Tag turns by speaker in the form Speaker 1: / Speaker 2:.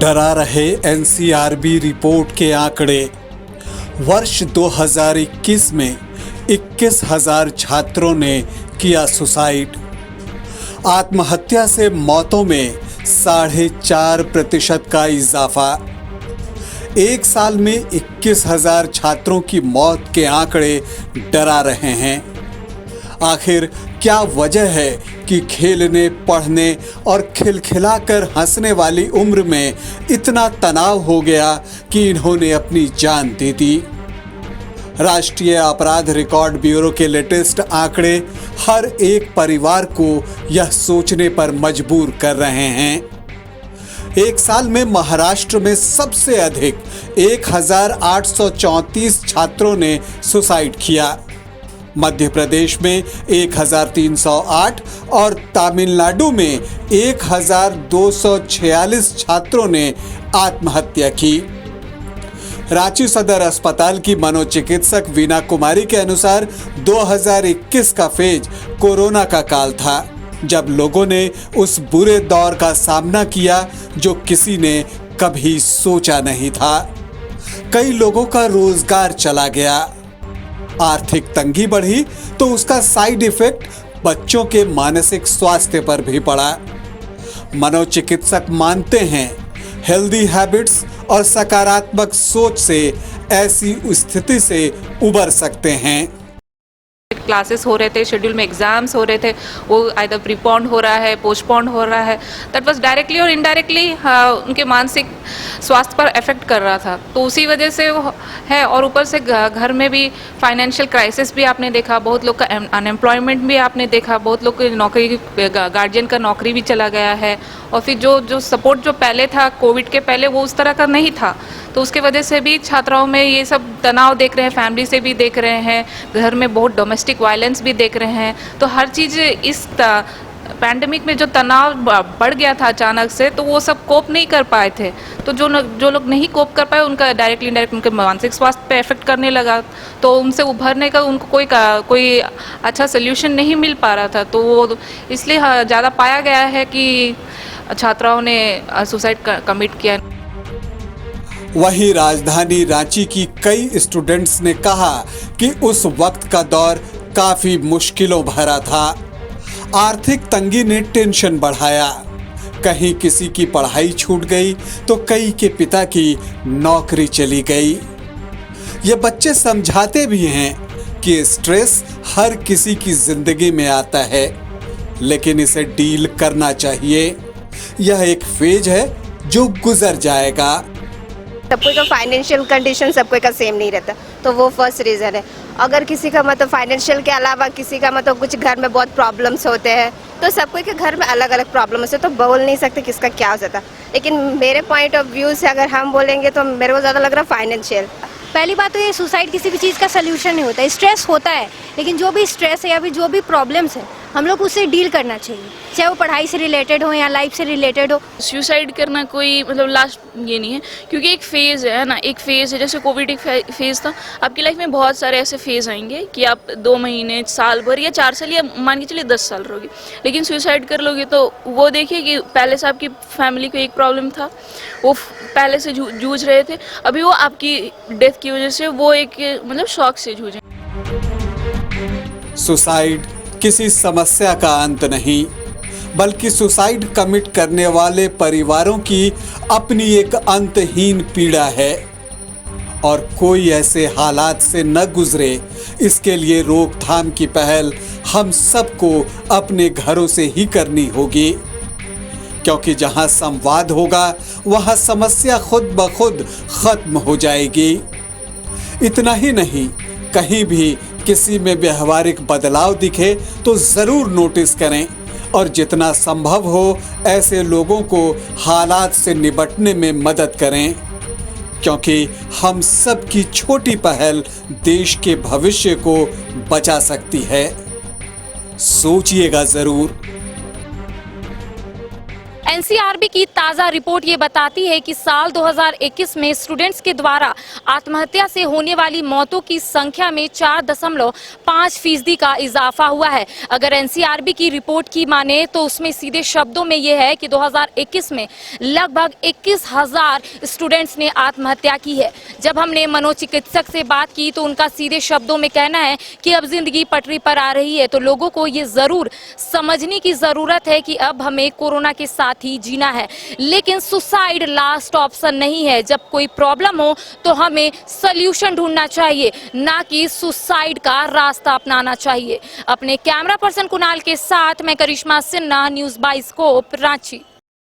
Speaker 1: डरा रहे NCRB report के आंकड़े। वर्ष 2021 में 21,000 छात्रों ने किया सुसाइड। आत्महत्या से मौतों में 4.5% का इजाफा। एक साल में 21,000 छात्रों की मौत के आंकड़े डरा रहे हैं। आखिर क्या वजह है कि खेलने, पढ़ने और खिलखिलाकर हंसने वाली उम्र में इतना तनाव हो गया कि इन्होंने अपनी जान दे दी? राष्ट्रीय अपराध रिकॉर्ड ब्यूरो के लेटेस्ट आंकड़े हर एक परिवार को यह सोचने पर मजबूर कर रहे हैं। एक साल में महाराष्ट्र में सबसे अधिक 1,834 छात्रों ने सुसाइड किया। मध्य प्रदेश में 1,308 और तमिलनाडु में 1,246 छात्रों ने आत्महत्या की। रांची सदर अस्पताल की मनोचिकित्सक वीना कुमारी के अनुसार 2021 का फेज कोरोना का काल था, जब लोगों ने उस बुरे दौर का सामना किया जो किसी ने कभी सोचा नहीं था। कई लोगों का रोजगार चला गया, आर्थिक तंगी बढ़ी तो उसका साइड इफेक्ट बच्चों के मानसिक स्वास्थ्य पर भी पड़ा। मनोचिकित्सक मानते हैं हेल्दी हैबिट्स और सकारात्मक सोच से ऐसी स्थिति से उबर सकते हैं।
Speaker 2: क्लासेस हो रहे थे, शेड्यूल में एग्जाम्स हो रहे थे, वो आइदर प्रीपोन्ड हो रहा है, पोस्टपोन्ड हो रहा है। दैट वाज डायरेक्टली और इनडायरेक्टली उनके मानसिक स्वास्थ्य पर इफेक्ट कर रहा था। तो उसी वजह से वो है। और ऊपर से घर में भी फाइनेंशियल क्राइसिस भी आपने देखा, बहुत लोग का अनएम्प्लॉयमेंट भी आपने देखा, बहुत लोग की नौकरी, गार्जियन का नौकरी भी चला गया है। और फिर जो सपोर्ट जो पहले था कोविड के पहले, वो उस तरह का नहीं था। तो उसके वजह से भी छात्राओं में ये सब तनाव देख रहे हैं, फैमिली से भी देख रहे हैं, घर में बहुत डोमेस्टिक वायलेंस भी देख रहे हैं। तो हर चीज़ इस पैंडेमिक में जो तनाव बढ़ गया था अचानक से, तो वो सब कोप नहीं कर पाए थे। तो जो लोग नहीं कोप कर पाए, उनका डायरेक्टली इनडायरेक्ट उनके मानसिक स्वास्थ्य पे इफेक्ट करने लगा। तो उनसे उभरने का उनको कोई अच्छा सोल्यूशन नहीं मिल पा रहा था। तो वो इसलिए ज़्यादा पाया गया है कि छात्राओं ने सुसाइड कमिट किया।
Speaker 1: वहीं राजधानी रांची की कई स्टूडेंट्स ने कहा कि उस वक्त का दौर काफी मुश्किलों भरा था। आर्थिक तंगी ने टेंशन बढ़ाया। कहीं किसी की पढ़ाई छूट गई तो कई के पिता की नौकरी चली गई। ये बच्चे समझाते भी हैं कि स्ट्रेस हर किसी की जिंदगी में आता है, लेकिन इसे डील करना चाहिए। यह एक फेज है जो गुजर जाएगा।
Speaker 3: सबको का फाइनेंशियल कंडीशन सबको का सेम नहीं रहता, तो वो फर्स्ट रीज़न है। अगर किसी का मतलब फाइनेंशियल के अलावा किसी का मतलब कुछ घर में बहुत प्रॉब्लम्स होते हैं, तो सबको के घर में अलग अलग प्रॉब्लम्स है, तो बोल नहीं सकते किसका क्या हो जाता। लेकिन मेरे पॉइंट ऑफ व्यू से अगर हम बोलेंगे तो मेरे को ज़्यादा लग रहा है फाइनेंशियल।
Speaker 4: पहली बात तो ये सुसाइड किसी भी चीज़ का सलूशन नहीं होता है। स्ट्रेस होता है, लेकिन जो भी स्ट्रेस है या फिर जो भी प्रॉब्लम्स है, हम लोग उससे डील करना चाहिए, चाहे वो पढ़ाई से रिलेटेड हो या लाइफ से रिलेटेड हो।
Speaker 5: सुसाइड करना कोई मतलब लास्ट ये नहीं है, क्योंकि एक फेज़ है ना, एक फेज़ है। जैसे कोविड एक फेज़ था, आपकी लाइफ में बहुत सारे ऐसे फेज़ आएंगे कि आप 2 महीने, साल भर या 4 साल या मान के चलिए 10 साल रहोगे। लेकिन सुसाइड कर लोगे तो वो देखिए कि पहले से आपकी फैमिली को एक प्रॉब्लम था, वो पहले से जूझ रहे थे, अभी वो आपकी डेथ की वजह से वो एक मतलब शॉक से जूझे।
Speaker 1: सुसाइड किसी समस्या का अंत नहीं, बल्कि सुसाइड कमिट करने वाले परिवारों की अपनी एक अंतहीन पीड़ा है। और कोई ऐसे हालात से न गुजरे, इसके लिए रोकथाम की पहल हम सबको अपने घरों से ही करनी होगी, क्योंकि जहां संवाद होगा वहां समस्या खुद ब खुद खत्म हो जाएगी। इतना ही नहीं, कहीं भी किसी में व्यवहारिक बदलाव दिखे तो जरूर नोटिस करें और जितना संभव हो ऐसे लोगों को हालात से निपटने में मदद करें, क्योंकि हम सब की छोटी पहल देश के भविष्य को बचा सकती है। सोचिएगा जरूर।
Speaker 6: एनसीआरबी की ताज़ा रिपोर्ट ये बताती है कि साल 2021 में स्टूडेंट्स के द्वारा आत्महत्या से होने वाली मौतों की संख्या में 4.5% का इजाफा हुआ है। अगर एनसीआरबी की रिपोर्ट की माने तो उसमें सीधे शब्दों में यह है कि 2021 में लगभग 21,000 स्टूडेंट्स ने आत्महत्या की है। जब हमने मनोचिकित्सक से बात की तो उनका सीधे शब्दों में कहना है कि अब जिंदगी पटरी पर आ रही है, तो लोगों को ये जरूर समझने की जरूरत है कि अब हमें कोरोना के साथ ही जीना है। लेकिन सुसाइड लास्ट ऑप्शन नहीं है। जब कोई प्रॉब्लम हो तो हमें सॉल्यूशन ढूंढना चाहिए, ना कि सुसाइड का रास्ता अपनाना चाहिए। अपने कैमरा पर्सन कुणाल के साथ मैं करिश्मा सिन्हा, न्यूज़ बाइस्कोप, रांची।